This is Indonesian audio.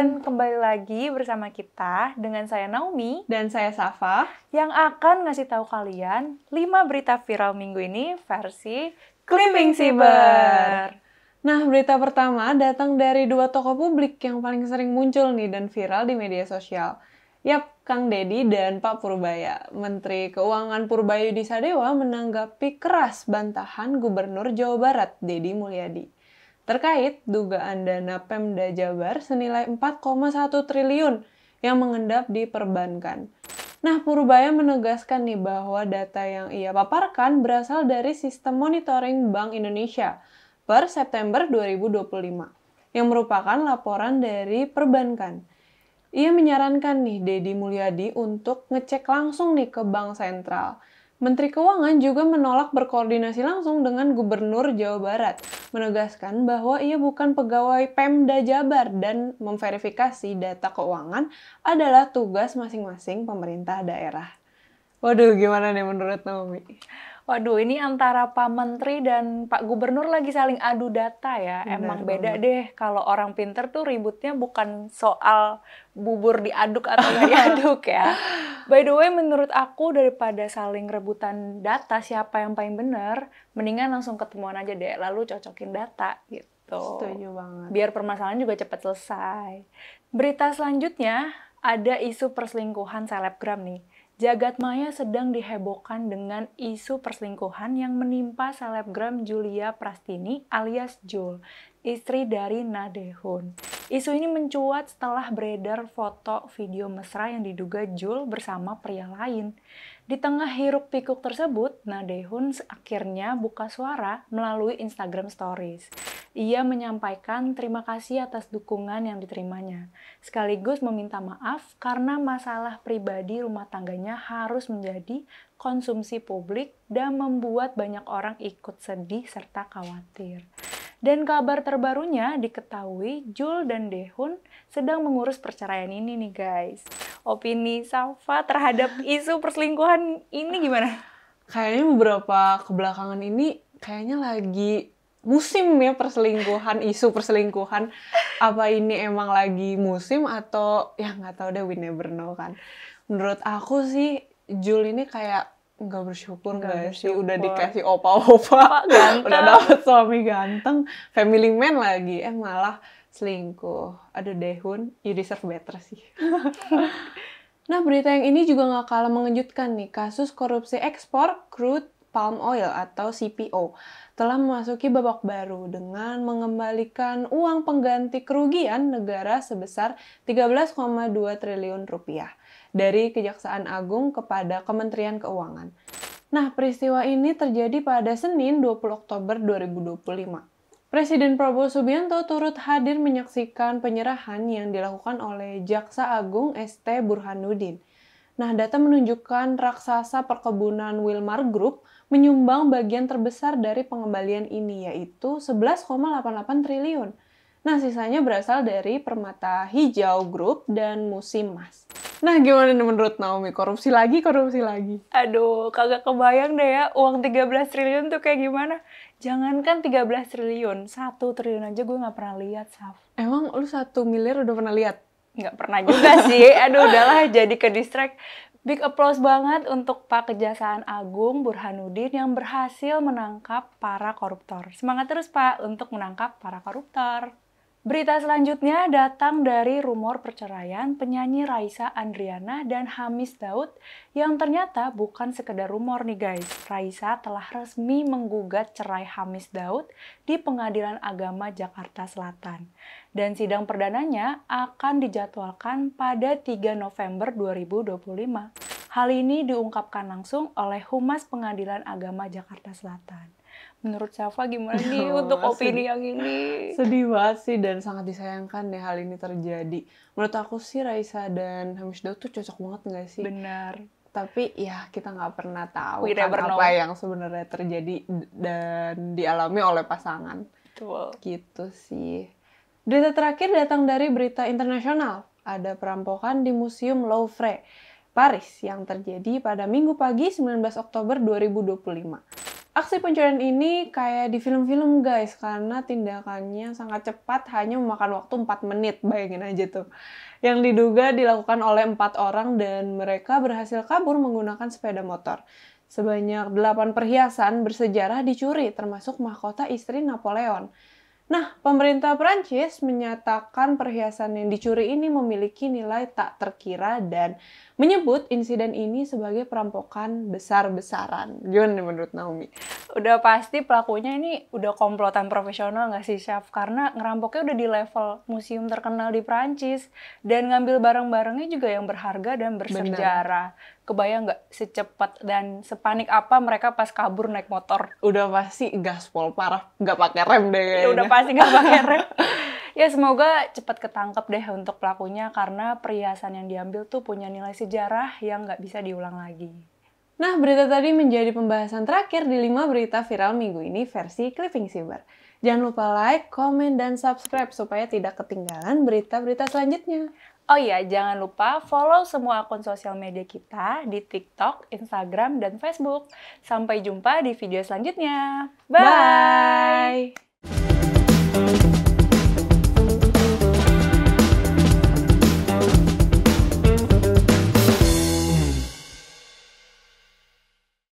Dan kembali lagi bersama kita dengan saya Naomi dan saya Safa yang akan ngasih tahu kalian 5 berita viral minggu ini versi Clipping Cyber. Nah, berita pertama datang dari dua tokoh publik yang paling sering muncul nih dan viral di media sosial. Yap, Kang Deddy dan Pak Purbaya. Menteri Keuangan Purbayudi Sadewa menanggapi keras bantahan Gubernur Jawa Barat, Deddy Mulyadi, terkait dugaan dana Pemda Jabar senilai 4,1 triliun yang mengendap di perbankan. Nah, Purbaya menegaskan nih bahwa data yang ia paparkan berasal dari sistem monitoring Bank Indonesia per September 2025 yang merupakan laporan dari perbankan. Ia menyarankan nih Deddy Mulyadi untuk ngecek langsung nih ke Bank Sentral. Menteri Keuangan juga menolak berkoordinasi langsung dengan Gubernur Jawa Barat, menegaskan bahwa ia bukan pegawai Pemda Jabar dan memverifikasi data keuangan adalah tugas masing-masing pemerintah daerah. Waduh, gimana nih menurut Naomi? Waduh, ini antara Pak Menteri dan Pak Gubernur lagi saling adu data ya. Benar Emang beda banget. deh kalau orang pinter tuh ributnya bukan soal bubur diaduk atau nggak diaduk ya. By the way, menurut aku daripada saling rebutan data siapa yang paling bener, mendingan langsung ketemuan aja deh, lalu cocokin data gitu. Setuju banget. Biar permasalahan juga cepat selesai. Berita selanjutnya ada isu perselingkuhan selebgram nih. Jagat maya sedang dihebohkan dengan isu perselingkuhan yang menimpa selebgram Julia Prastini alias Jul, istri dari Nadehun. Isu ini mencuat setelah beredar foto video mesra yang diduga Jul bersama pria lain. Di tengah hiruk-pikuk tersebut, Nadehun akhirnya buka suara melalui Instagram Stories. Ia menyampaikan terima kasih atas dukungan yang diterimanya, sekaligus meminta maaf karena masalah pribadi rumah tangganya harus menjadi konsumsi publik dan membuat banyak orang ikut sedih serta khawatir. Dan kabar terbarunya diketahui Jul dan Dehun sedang mengurus perceraian ini nih guys. Opini Safa terhadap isu perselingkuhan ini gimana? Kayaknya beberapa kebelakangan ini kayaknya lagi musim ya perselingkuhan, isu perselingkuhan. Apa ini emang lagi musim atau ya nggak tahu deh, we never know kan. Menurut aku sih Jul ini kayak nggak bersyukur nggak sih, udah dikasih opa-opa, udah dapet suami ganteng, family man lagi, malah selingkuh. Aduh Dehun, you deserve better sih. Nah, berita yang ini juga nggak kalah mengejutkan nih. Kasus korupsi ekspor crude palm oil atau CPO telah memasuki babak baru dengan mengembalikan uang pengganti kerugian negara sebesar 13,2 triliun rupiah dari Kejaksaan Agung kepada Kementerian Keuangan. Nah, peristiwa ini terjadi pada Senin 20 Oktober 2025. Presiden Prabowo Subianto turut hadir menyaksikan penyerahan yang dilakukan oleh Jaksa Agung ST Burhanuddin. Nah, data menunjukkan raksasa perkebunan Wilmar Group menyumbang bagian terbesar dari pengembalian ini, yaitu 11,88 triliun. Nah, sisanya berasal dari Permata Hijau Group dan Musimas. Nah, gimana nih menurut Naomi? Korupsi lagi? Aduh, kagak kebayang deh ya, uang 13 triliun tuh kayak gimana. Jangankan 13 triliun, 1 triliun aja gue gak pernah lihat, Saf. Emang lu 1 miliar udah pernah lihat? Nggak pernah juga sih, aduh udahlah jadi ke distract. Big applause banget untuk Pak Kejaksaan Agung Burhanuddin yang berhasil menangkap para koruptor. Semangat terus Pak untuk menangkap para koruptor. Berita selanjutnya datang dari rumor perceraian penyanyi Raisa Andriana dan Hamis Daud yang ternyata bukan sekedar rumor nih guys. Raisa telah resmi menggugat cerai Hamis Daud di Pengadilan Agama Jakarta Selatan. Dan sidang perdananya akan dijadwalkan pada 3 November 2025. Hal ini diungkapkan langsung oleh Humas Pengadilan Agama Jakarta Selatan. Menurut Safa gimana nih untuk opini yang ini? Sedih banget sih dan sangat disayangkan deh hal ini terjadi. Menurut aku sih Raisa dan Hamis Daud tuh cocok banget nggak sih? Benar. Tapi ya kita nggak pernah tahu We kan never know. apa yang sebenarnya terjadi dan dialami oleh pasangan. Betul. Gitu sih. Berita terakhir datang dari berita internasional. Ada perampokan di Museum Louvre, Paris yang terjadi pada Minggu pagi 19 Oktober 2025. Aksi pencurian ini kayak di film-film guys, karena tindakannya sangat cepat, hanya memakan waktu 4 menit, bayangin aja tuh. Yang diduga dilakukan oleh 4 orang dan mereka berhasil kabur menggunakan sepeda motor. Sebanyak 8 perhiasan bersejarah dicuri, termasuk mahkota istri Napoleon. Nah, pemerintah Prancis menyatakan perhiasan yang dicuri ini memiliki nilai tak terkira dan menyebut insiden ini sebagai perampokan besar-besaran. Gimana nih menurut Naomi? Udah pasti pelakunya ini udah komplotan profesional nggak sih, Syaf? Karena ngerampoknya udah di level museum terkenal di Prancis. Dan ngambil barang-barangnya juga yang berharga dan bersejarah. Kebayang nggak secepat dan sepanik apa mereka pas kabur naik motor? Udah pasti gaspol parah, nggak pakai rem deh kayaknya. Udah pasti nggak pakai rem. Ya semoga cepat ketangkep deh untuk pelakunya karena perhiasan yang diambil tuh punya nilai sejarah yang nggak bisa diulang lagi. Nah, berita tadi menjadi pembahasan terakhir di 5 berita viral minggu ini versi Clipping Siber. Jangan lupa like, komen, dan subscribe supaya tidak ketinggalan berita-berita selanjutnya. Oh iya, jangan lupa follow semua akun sosial media kita di TikTok, Instagram, dan Facebook. Sampai jumpa di video selanjutnya. Bye! Bye.